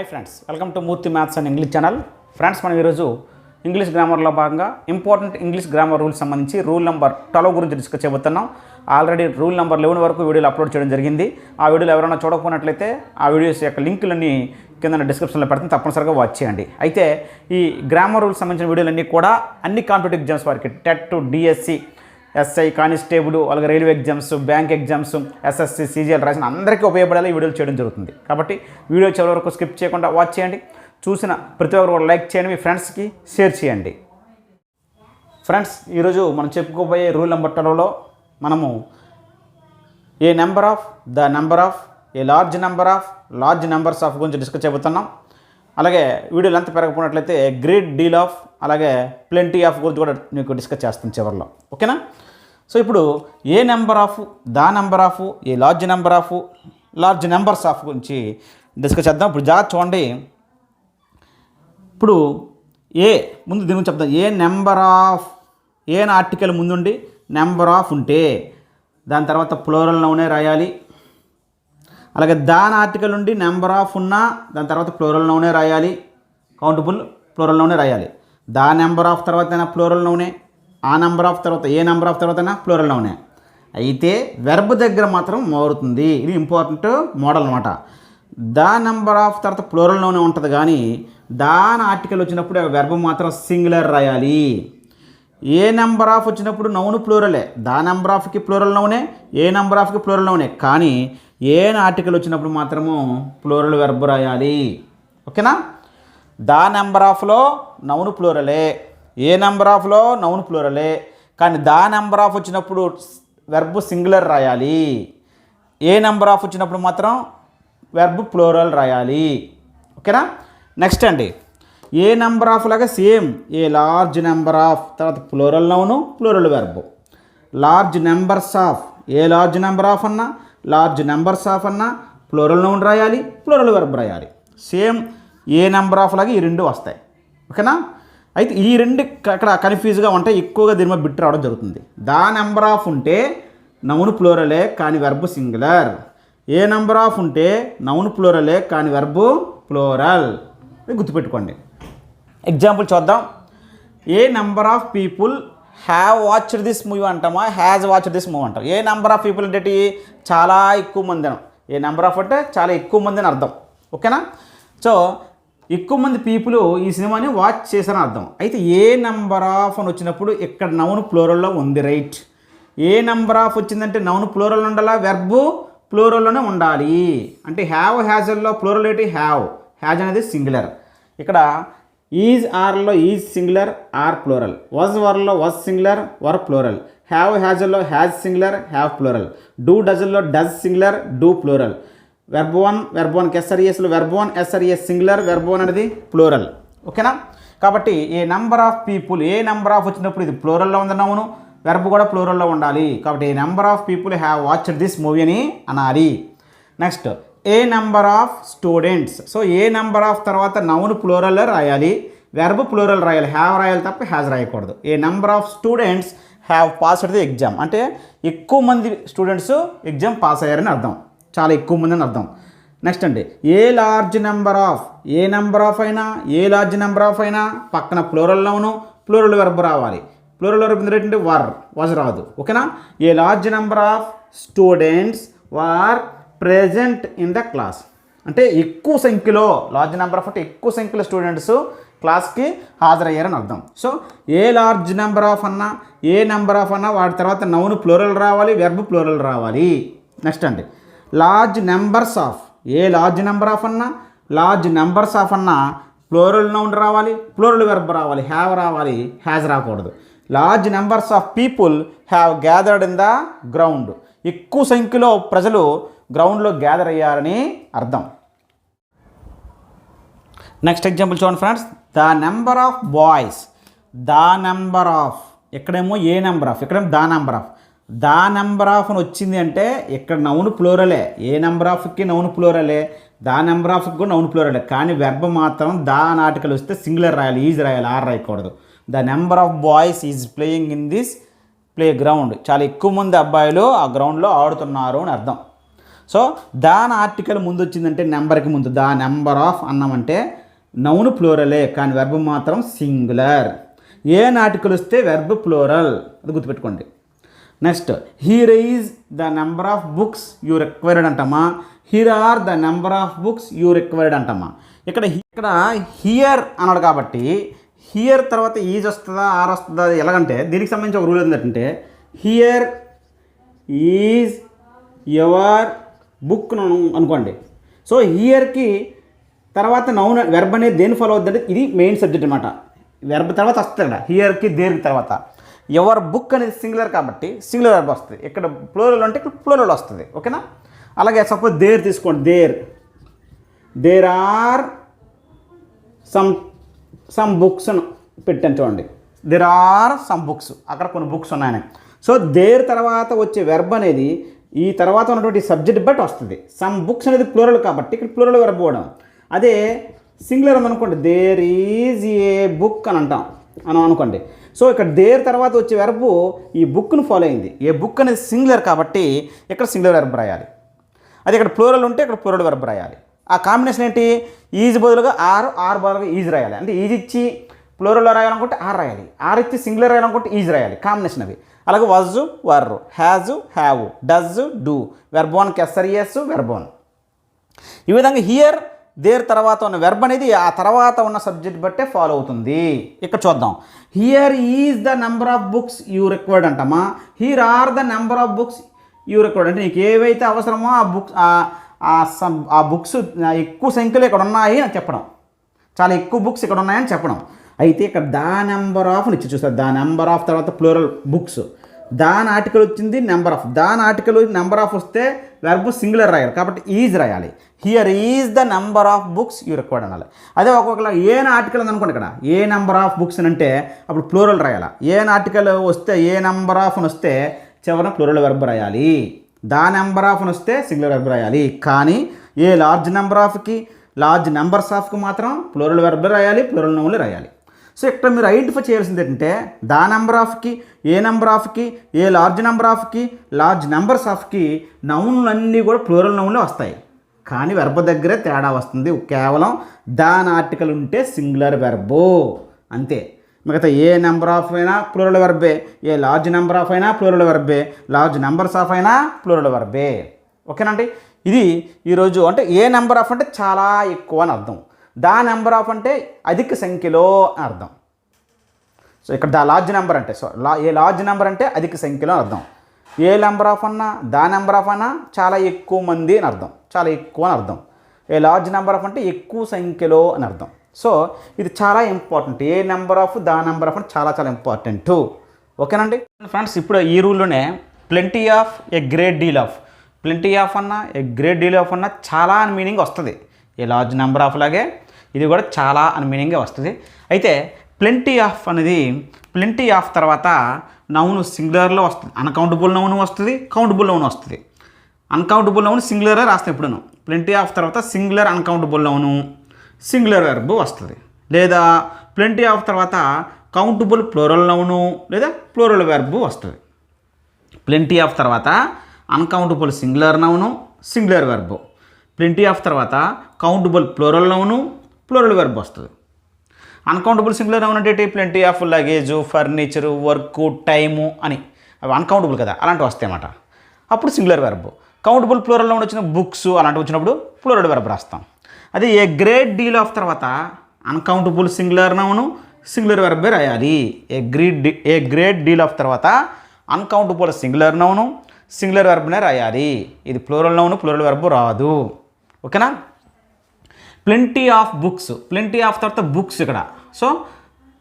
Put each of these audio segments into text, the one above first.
Friends, welcome to Murthy maths and English channel. Friends, మనం ఈరోజు English గ్రామర్లో భాగంగా important English grammar rules సంబంధించి rule number 12 గురించి discuss చేయబోతున్నాం. ఆల్రెడీ రూల్ నెంబర్ 11 వరకు వీడియోలు అప్లోడ్ చేయడం జరిగింది. ఆ వీడియోలు ఎవరైనా చూడకపోయినట్లయితే ఆ వీడియోస్ యొక్క లింకులన్నీ కింద డిస్క్రిప్షన్లో పెడతాను, తప్పనిసరిగా వాచ్ చేయండి. అయితే ఈ గ్రామర్ రూల్స్ సంబంధించిన వీడియోలన్నీ కూడా అన్ని కాంపిటేటివ్ ఎగ్జామ్స్ వారికి టెట్, డిఎస్సి, ఎస్ఐ, కానిస్టేబుల్, అలాగే railway exams, bank exams, SSC, CGL రాసిన అందరికీ ఉపయోగపడేలా ఈ వీడియోలు చేయడం జరుగుతుంది. కాబట్టి వీడియో చివరి వరకు స్కిప్ చేయకుండా వాచ్ చేయండి. చూసిన ప్రతి ఒక్కరు కూడా లైక్ చేయండి, మీ ఫ్రెండ్స్కి షేర్ చేయండి. ఫ్రెండ్స్, ఈరోజు మనం చెప్పుకోబోయే రూల్ నెంబర్ 12లో మనము a number of the number of a large number of large numbers of గురించి డిస్కస్ చేయబోతున్నాం. అలాగే వీడియోలు ఎంత పెరగకపోయినట్లయితే గ్రేట్ డీల్ ఆఫ్, అలాగే ప్లెంటీ ఆఫ్ గురించి కూడా మీకు డిస్కస్ చేస్తాను చివరిలో. ఓకేనా? సో ఇప్పుడు a number of the number of a large number of large numbers of గురించి డిస్కస్ చేద్దాం. ఇప్పుడు జాగ్రత్త చూడండి. ఇప్పుడు ఏ ముందు దీని గురించి చెప్తాం. ఏ నెంబర్ ఆఫ్, ఏ ఆర్టికల్ ముందుండి నెంబర్ ఆఫ్ ఉంటే దాని తర్వాత ప్లూరల్ నౌనే రాయాలి. అలాగే దాని ఆర్టికల్ నుండి నెంబర్ ఆఫ్ ఉన్నా దాని తర్వాత ప్లూరల్ నౌనే రాయాలి. కౌంటబుల్ ప్లూరల్ నౌనే రాయాలి. దా నెంబర్ ఆఫ్ తర్వాతైనా ప్లూరల్ నౌనే, ఆ నెంబర్ ఆఫ్ తర్వాత ఏ నెంబర్ ఆఫ్ తర్వాతైనా ప్లూరల్ నౌనే. అయితే వెర్బ్ దగ్గర మాత్రం మారుతుంది. ఇది ఇంపార్టెంట్ మోడల్ అనమాట. దా నెంబర్ ఆఫ్ తర్వాత ప్లూరల్ నౌనే ఉంటుంది, కానీ దాని ఆర్టికల్ వచ్చినప్పుడు వెర్బ్ మాత్రం సింగులర్ రాయాలి. ఏ నెంబర్ ఆఫ్ వచ్చినప్పుడు నౌను ప్లూరలే, దా నెంబర్ ఆఫ్కి ప్లూరల్ నౌనే, ఏ నెంబర్ ఆఫ్కి ప్లూరల్ నౌనే, కానీ ఏ ఆర్టికల్ వచ్చినప్పుడు మాత్రము ప్లూరల్ వెర్బ్ రాయాలి. ఓకేనా? దా నెంబర్ ఆఫ్లో నౌను ప్లూరలే, ఏ నెంబర్ ఆఫ్లో నౌను ప్లూరలే, కానీ దా నెంబర్ ఆఫ్ వచ్చినప్పుడు వెర్బ్ సింగులర్ రాయాలి. ఏ నెంబర్ ఆఫ్ వచ్చినప్పుడు మాత్రం వెర్బ్ ప్లూరల్ రాయాలి. ఓకేనా? నెక్స్ట్ అండి, ఏ నెంబర్ ఆఫ్ లాగా same a large number of తర్వాత plural noun plural verb. Large numbers of, a large number of అన్నా లార్జ్ నెంబర్స్ ఆఫ్ అన్నా ప్లూరల్ నౌన్ రాయాలి, ప్లూరల్ వెర్బ్ రాయాలి. సేమ్ ఏ నెంబర్ ఆఫ్ లాగా ఈ రెండు వస్తాయి. ఓకేనా? అయితే ఈ రెండు అక్కడ కన్ఫ్యూజ్గా ఉంటాయి, ఎక్కువగా దీని మీద బిట్ రావడం జరుగుతుంది. దా నెంబర్ ఆఫ్ ఉంటే నౌను ప్లూరలే కానీ verb singular, a number of ఉంటే నౌను ప్లూరలే కానీ వెర్బ్ ప్లూరల్. గుర్తుపెట్టుకోండి. ఎగ్జాంపుల్ చూద్దాం. A number of people have watched this movie అంటామా, హ్యాజ్ వాచ్డ్ దిస్ మూవీ అంటాం. ఏ నెంబర్ ఆఫ్ పీపుల్ అంటే చాలా ఎక్కువ మంది అని. ఏ నెంబర్ ఆఫ్ అంటే చాలా ఎక్కువ మంది అని అర్థం. ఓకేనా? సో ఎక్కువ మంది పీపుల్ ఈ సినిమాని వాచ్ చేశారని అర్థం. అయితే ఏ నెంబర్ ఆఫ్ అని వచ్చినప్పుడు ఇక్కడ నౌను ప్లూరల్లో ఉంది, రైట్. ఏ నెంబర్ ఆఫ్ వచ్చిందంటే నౌను ప్లూరల్ ఉండాలా, వెర్బ్ ప్లూరల్లోనే ఉండాలి. అంటే హ్యావ్, హ్యాజల్లో ప్లూరల్ ఏంటి, హ్యావ్, హ్యాజ్ అనేది సింగులర్. ఇక్కడ ఈజ్ ఆర్లో is singular, are plural. Was వర్లో was singular, were plural. Have హ్యాజ్లో has singular, have plural. Do డజ్లో does singular, do plural. Verb one ఎస్ఆర్ఈఎస్లో వెర్బ్ 1 ఎస్ఆర్ఈఎస్ సింగులర్, వెర్బ్ 1 అనేది ప్లూరల్. ఓకేనా? కాబట్టి a number of people, a number of వచ్చినప్పుడు ఇది ప్లూరల్లో ఉందన్నామును, వెర్బ్ కూడా ప్లూరల్లో ఉండాలి. కాబట్టి a number of people have watched this movie అని అనాలి. Next, a number of students. So a number of తర్వాత నౌన్ ప్లూరల్ రాయాలి, వెర్బ్ ప్లూరల్ రాయాలి, హ్యావ్ రాయాలి తప్ప హ్యాజ్ రాయకూడదు. A number of students have passed the exam అంటే ఎక్కువ మంది స్టూడెంట్స్ ఎగ్జామ్ పాస్ అయ్యారని అర్థం, చాలా ఎక్కువ మంది అని అర్థం. నెక్స్ట్ అండి, ఏ large number of, A number of అయినా ఏ లార్జ్ నెంబర్ ఆఫ్ అయినా పక్కన ప్లూరల్ నౌను ప్లూరల్ వెర్బ్ రావాలి. ప్లూరల్ వెర్బ్ ఏంటంటే వర్, వాజ్ రాదు. ఓకేనా? ఏ large number of students were present in the class అంటే ఎక్కువ సంఖ్యలో, లార్జ్ నెంబర్ ఆఫ్ అంటే ఎక్కువ సంఖ్యలో స్టూడెంట్స్ క్లాస్కి హాజరయ్యారని అర్థం. So A large number of అన్నా ఏ నెంబర్ ఆఫ్ అన్నా వాటి తర్వాత నౌన్ ప్లూరల్ రావాలి, వెర్బ్ ప్లూరల్ రావాలి. నెక్స్ట్ అండి, large numbers of, a large number of అన్నా లార్జ్ నెంబర్స్ ఆఫ్ అన్నా ప్లూరల్ నౌన్ రావాలి, ప్లూరల్ వెర్బ్ రావాలి, హ్యావ్ రావాలి, హ్యాజ్ రాకూడదు. Large numbers of people have gathered in the ground ఎక్కువ సంఖ్యలో ప్రజలు గ్రౌండ్లో గ్యాదర్ అయ్యారని అర్థం. నెక్స్ట్ ఎగ్జాంపుల్ చూడండి friends. The number of boys, the number of, ఇక్కడేమో ఏ నెంబర్ ఆఫ్, ఇక్కడేమో the number of. The number of అని వచ్చింది అంటే ఇక్కడ నౌను ప్లూరలే, ఏ నెంబర్ ఆఫ్కి నౌను ప్లూరలే, దా నెంబర్ ఆఫ్కి కూడా నౌను ప్లూరలే, కానీ వెర్బ్ మాత్రం దా ఆర్టికల్ వస్తే సింగులర్ రాయాలి, ఈజ్ రాయాలి, ఆర్ రాయకూడదు. The number of boys is playing in this play ground చాలా ఎక్కువ మంది అబ్బాయిలు ఆ గ్రౌండ్లో ఆడుతున్నారు అని అర్థం. సో దాని ఆర్టికల్ ముందు వచ్చిందంటే నెంబర్కి ముందు ద నెంబర్ ఆఫ్ అన్నామంటే నౌన్ ప్లూరలే, కానీ వెర్బ్ మాత్రం సింగులర్. ఏన్ ఆర్టికల్ వస్తే వెర్బ్ ప్లూరల్, అది గుర్తుపెట్టుకోండి. Next here is the number of books you required అంటామా, here are the number of books you required అంటామా. ఇక్కడ హియర్ అన్నాడు కాబట్టి హియర్ తర్వాత ఈజ్ వస్తుందా ఆర్ వస్తుందా ఎలాగంటే దీనికి సంబంధించి ఒక రూల్ ఏంటంటే హియర్ ఈజ్ యువర్ బుక్ అనుకోండి. సో హియర్కి తర్వాత నౌన్ వెర్బ్ అనేది దేని ఫాలో అవుతుందంటే ఇది మెయిన్ సబ్జెక్ట్ అనమాట. వెర్బ్ తర్వాత వస్తుంది కదా హియర్కి దేనికి తర్వాత యువర్ బుక్ అనేది సింగులర్ కాబట్టి సింగులర్ వెర్బ్ వస్తుంది. ఇక్కడ ప్లూరల్ అంటే ఇక్కడ ప్లూరల్ వస్తుంది. ఓకేనా. అలాగే సపోజ్ దేర్ తీసుకోండి, దేర్ ఆర్ సమ్ బుక్స్ పెట్టాను చూడండి, దేర్ ఆర్ సమ్ బుక్స్, అక్కడ కొన్ని బుక్స్ ఉన్నాయని. సో దేర్ తర్వాత వచ్చే వెర్బ్ అనేది ఈ తర్వాత ఉన్నటువంటి సబ్జెక్ట్ బట్టి వస్తుంది. సమ్ బుక్స్ అనేది ప్లూరల్ కాబట్టి ఇక్కడ ప్లూరల్ వెర్బ్ పోవడం. అదే సింగులర్ అనుకోండి, దేర్ ఈజ్ ఏ బుక్ అని అంటాం అనుకోండి. సో ఇక్కడ దేర్ తర్వాత వచ్చే వెర్బ్ ఈ బుక్ను ఫాలో అయింది. ఏ బుక్ అనేది సింగులర్ కాబట్టి ఇక్కడ సింగులర్ వెర్బ్ రాయాలి. అది ఇక్కడ ప్లూరల్ ఉంటే ఇక్కడ ప్లూరల్ వెర్బ్ రాయాలి. ఆ కాంబినేషన్ ఏంటి, ఈజ్ బదులుగా ఆర్ బదులుగా ఈజ్ రాయాలి. అంటే ఈజ్ ఇచ్చి ప్లూరల్లో రాయాలనుకుంటే ఆర్ రాయాలి, ఆర్ ఇచ్చి సింగులర్ రాయాలనుకుంటే ఈజ్ రాయాలి. కాంబినేషన్ అవి. అలాగే was were, has have, does do, verb వన్కి ఎస్ఆర్ఈఎస్ వెర్బ్ వన్. ఈ విధంగా హియర్ దేర్ తర్వాత ఉన్న వెర్బ్ అనేది ఆ తర్వాత ఉన్న సబ్జెక్ట్ బట్టే ఫాలో అవుతుంది. ఇక్కడ చూద్దాం, here is the number of books you required అంటామా, here are the number of books you required అంటే నీకు ఏవైతే అవసరమో ఆ బుక్స్ ఎక్కువ సంఖ్యలో ఇక్కడ ఉన్నాయి అని చెప్పడం, చాలా ఎక్కువ బుక్స్ ఇక్కడ ఉన్నాయని చెప్పడం. అయితే ఇక్కడ ద నెంబర్ ఆఫ్ ఇచ్చి చూస్తారు, ద నెంబర్ ఆఫ్ తర్వాత ప్లూరల్ బుక్స్, దాని ఆర్టికల్ వచ్చింది నెంబర్ ఆఫ్, దాని ఆర్టికల్ నెంబర్ ఆఫ్ వస్తే వెర్బ్ సింగులర్ రాయాలి కాబట్టి ఈజ్ రాయాలి. Here is the number of books you required అనాలి. అదే ఒక్కొక్కలా ఏన్ ఆర్టికల్ అనుకోండి, ఇక్కడ ఏ నెంబర్ ఆఫ్ బుక్స్ అని అంటే అప్పుడు ప్లూరల్ రాయాలి. ఏన్ ఆర్టికల్ వస్తే ఏ నెంబర్ ఆఫ్ అని వస్తే చివరిన ప్లూరల్ వెర్బ్ రాయాలి. దా నెంబర్ ఆఫ్ అని వస్తే సింగులర్ వెర్బ్ రాయాలి. కానీ ఏ లార్జ్ నెంబర్ ఆఫ్కి లార్జ్ నెంబర్స్ ఆఫ్కి మాత్రం ప్లూరల్ వెర్బ్ రాయాలి, ప్లూరల్ నౌన్లు రాయాలి. సో ఇక్కడ మీరు ఐడెంటిఫై చేయాల్సింది ఏంటంటే దా నెంబర్ ఆఫ్కి ఏ నెంబర్ ఆఫ్కి ఏ లార్జ్ నెంబర్ ఆఫ్కి లార్జ్ నెంబర్స్ ఆఫ్కి నౌన్లు అన్నీ కూడా ప్లూరల్ నౌన్లే వస్తాయి. కానీ వెర్బ్ దగ్గరే తేడా వస్తుంది. కేవలం దాని ఆర్టికల్ ఉంటే సింగులర్ వెర్బో అంతే. మిగతా ఏ నెంబర్ ఆఫ్ అయినా ప్లూరల్ వెర్బే, ఏ లార్జ్ నెంబర్ ఆఫ్ అయినా ప్లూరల్ వెర్బే, లార్జ్ నెంబర్స్ ఆఫ్ అయినా ప్లూరల్ వెర్బే. ఓకేనండి. ఇది ఈరోజు అంటే ఏ నెంబర్ ఆఫ్ అంటే చాలా ఎక్కువ అని అర్థం, దా నెంబర్ ఆఫ్ అంటే అధిక సంఖ్యలో అని అర్థం. సో ఇక్కడ దా లార్జ్ నెంబర్ అంటే ఏ లార్జ్ నెంబర్ అంటే అధిక సంఖ్యలో అని అర్థం. ఏ నెంబర్ ఆఫ్ అన్నా దా నెంబర్ ఆఫ్ అన్నా చాలా ఎక్కువ మంది అని అర్థం, చాలా ఎక్కువ అని అర్థం. ఏ లార్జ్ నెంబర్ ఆఫ్ అంటే ఎక్కువ సంఖ్యలో అని అర్థం. సో ఇది చాలా important. A number of the number of అంటే చాలా చాలా ఇంపార్టెంట్. ఓకేనండి ఫ్రెండ్స్. ఇప్పుడు ఈ రూల్లోనే plenty of a great deal of, plenty of అన్న ఏ గ్రేట్ డీల్ ఆఫ్ అన్న చాలా అని మీనింగ్ వస్తుంది. ఏ లార్జ్ నెంబర్ ఆఫ్ లాగే ఇది కూడా చాలా అని మీనింగే వస్తుంది. అయితే ప్లెంటీ ఆఫ్ అనేది ప్లెంటీ ఆఫ్ తర్వాత నౌన్ సింగులర్లో వస్తుంది, అన్కౌంటబుల్ నౌన్ వస్తుంది, కౌంటబుల్ నౌన్ వస్తుంది. అన్కౌంటబుల్ నౌన్ సింగులరే రాస్తాం ఎప్పుడును. ప్లెంటీ ఆఫ్ తర్వాత singular uncountable noun singular verb వస్తుంది. లేదా ప్లెంటీ ఆఫ్ తర్వాత కౌంటబుల్ ప్లూరల్ నౌను లేదా ప్లూరల్ వెర్బ్ వస్తుంది. ప్లెంటీ ఆఫ్ తర్వాత uncountable singular noun singular verb, plenty of తర్వాత countable plural noun plural verb వస్తుంది. అన్కౌంటబుల్ సింగులర్ నౌన్ అంటే plenty of luggage, furniture, work, time అని అవి అన్కౌంటబుల్ కదా, అలాంటివి వస్తాయి అన్నమాట. అప్పుడు singular verb. Countable plural noun వచ్చిన బుక్స్ అలాంటివి వచ్చినప్పుడు ప్లూరల్ వెర్బ్ రాస్తాం. అదే ఏ గ్రేట్ డీల్ ఆఫ్ తర్వాత అన్కౌంటబుల్ సింగులర్ నౌను సింగులర్ వెర్బే రాయాలి. ఏ గ్రేట్ డీల్ ఆఫ్ తర్వాత అన్కౌంటబుల్ సింగులర్ నౌను సింగులర్ వెర్బ్నే రాయాలి. ఇది ప్లూరల్ నౌను ప్లూరల్ వెర్బ్ రాదు. ఓకేనా. Plenty of books, plenty of తర్వాత బుక్స్ ఇక్కడ. సో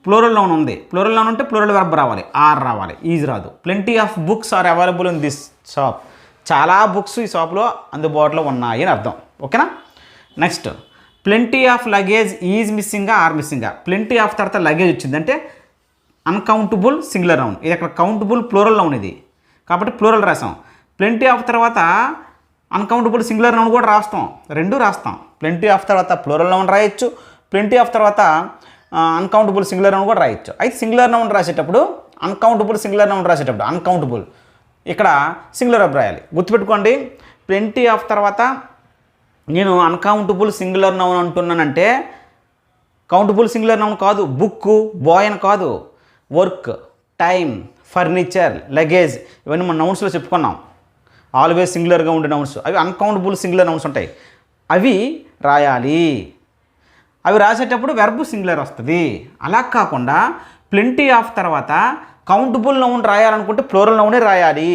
ప్లూరల్ నౌన్ ఉంది, ప్లూరల్ నౌన్ ఉంటే ప్లూరల్ వెర్బ్ రావాలి, ఆర్ రావాలి, ఈజ్ రాదు. Plenty of books are available in this shop, చాలా బుక్స్ ఈ షాప్లో అందుబాటులో ఉన్నాయి అని అర్థం. ఓకేనా. Next plenty of luggage is మిస్సింగా ఆర్ మిస్సింగా. ప్లెంటీ ఆఫ్ తర్వాత లగేజ్ వచ్చిందంటే అన్కౌంటబుల్ సింగులర్ నౌన్, ఇది అక్కడ కౌంటబుల్ ప్లూరల్ నౌన్ ఇది కాబట్టి ప్లూరల్ రాసాం. ప్లెంటీ ఆఫ్ తర్వాత అన్కౌంటబుల్ సింగులర్ నౌన్ కూడా రాస్తాం, రెండు రాస్తాం. ప్లెంటీ ఆఫ్ తర్వాత ప్లూరల్ నౌన్ రాయొచ్చు, ప్లెంటీ ఆఫ్ తర్వాత అన్కౌంటబుల్ సింగులర్ నౌన్ కూడా రాయొచ్చు. అయితే సింగులర్ నౌన్ రాసేటప్పుడు అన్కౌంటబుల్ సింగులర్ నౌన్ రాసేటప్పుడు అన్కౌంటబుల్ ఇక్కడ సింగులర్ వెర్బ్ రాయాలి. గుర్తుపెట్టుకోండి, ప్లెంటీ ఆఫ్ తర్వాత నేను అన్కౌంటబుల్ సింగులర్ నౌన్ అంటున్నానంటే కౌంటబుల్ సింగులర్ నౌన్ కాదు, బుక్, బాయ్ అని కాదు, వర్క్, టైం, ఫర్నిచర్, లగేజ్, ఇవన్నీ మన నౌన్స్లో చెప్పుకున్నాం. ఆల్వేస్ సింగులర్గా ఉండే నౌన్స్, అవి అన్కౌంటబుల్ సింగులర్ నౌన్స్ ఉంటాయి, అవి రాయాలి. అవి రాసేటప్పుడు వెర్బ్ సింగులర్ వస్తుంది. అలా కాకుండా ప్లెంటీ ఆఫ్ తర్వాత కౌంటబుల్ నౌన్ రాయాలనుకుంటే ప్లూరల్ నౌనే రాయాలి.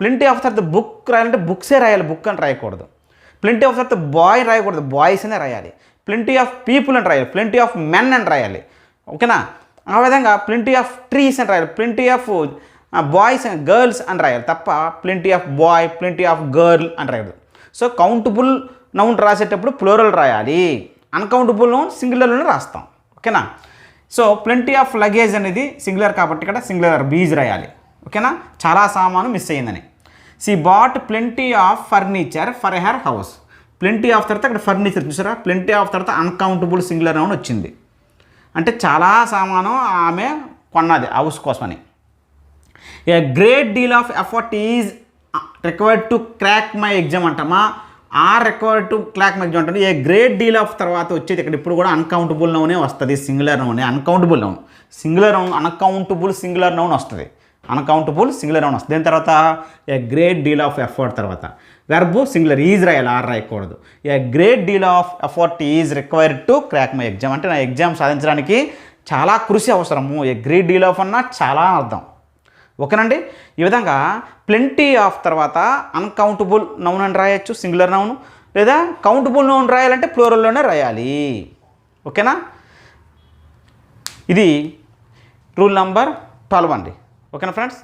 ప్లెంటీ ఆఫ్ తర్వాత బుక్ రాయాలంటే బుక్సే రాయాలి, బుక్ అని రాయకూడదు. ప్లెంటీ ఆఫ్ తర్వాత బాయ్ రాయకూడదు, బాయ్స్ అనే రాయాలి. ప్లెంటీ ఆఫ్ పీపుల్ అని రాయాలి, ప్లెంటీ ఆఫ్ మెన్ అని రాయాలి. ఓకేనా? ఆ విధంగా ప్లెంటీ ఆఫ్ ట్రీస్ అని రాయాలి, plenty of boys and girls అని రాయాలి తప్ప plenty of boy, plenty of girl అని రాయదు. సో కౌంటబుల్ నౌన్ రాసేటప్పుడు ప్లూరల్ రాయాలి, అన్కౌంటబుల్ నౌన్ సింగులర్లోనే రాస్తాం. ఓకేనా? సో ప్లెంటీ ఆఫ్ లగేజ్ అనేది సింగులర్ కాబట్టి ఇక్కడ సింగులర్ బీజ్ రాయాలి. ఓకేనా? చాలా సామాను మిస్ అయ్యిందని. She bought plenty of furniture for her house. Plenty of తర్వాత అక్కడ ఫర్నిచర్ చూసారా, ప్లెంటీ ఆఫ్ తర్వాత అన్కౌంటబుల్ సింగులర్ నౌన్ వచ్చింది, అంటే చాలా సామాను ఆమె కొన్నది హౌస్ కోసమని. A great deal of effort is required to crack my exam అంటామా, required to crack my exam అంటే ఏ గ్రేట్ డీల్ ఆఫ్ తర్వాత వచ్చేది ఇక్కడ ఇప్పుడు కూడా అన్కౌంటబుల్ నౌనే వస్తుంది, సింగులర్ నౌనే. Uncountable noun singular noun, uncountable singular noun వస్తుంది, అన్కౌంటబుల్ సింగులర్ నౌన్ వస్తుంది. దాని తర్వాత a great deal of effort తర్వాత వెర్బ్ సింగులర్ ఈజ్ రాయాలి, రాయకూడదు. A great deal of effort is required to crack my exam అంటే నా ఎగ్జామ్ సాధించడానికి చాలా కృషి అవసరము. ఏ గ్రేట్ డీల్ ఆఫ్ అన్నా చాలా అర్థం. ఓకేనండి? ఈ విధంగా ప్లెంటీ ఆఫ్ తర్వాత అన్కౌంటబుల్ నౌన్ అని రాయొచ్చు, సింగులర్ నౌన్, లేదా కౌంటబుల్ నౌన్ రాయాలంటే ప్లూరల్లోనే రాయాలి. ఓకేనా? ఇది రూల్ నంబర్ 12 అండి. ఓకేనా ఫ్రెండ్స్?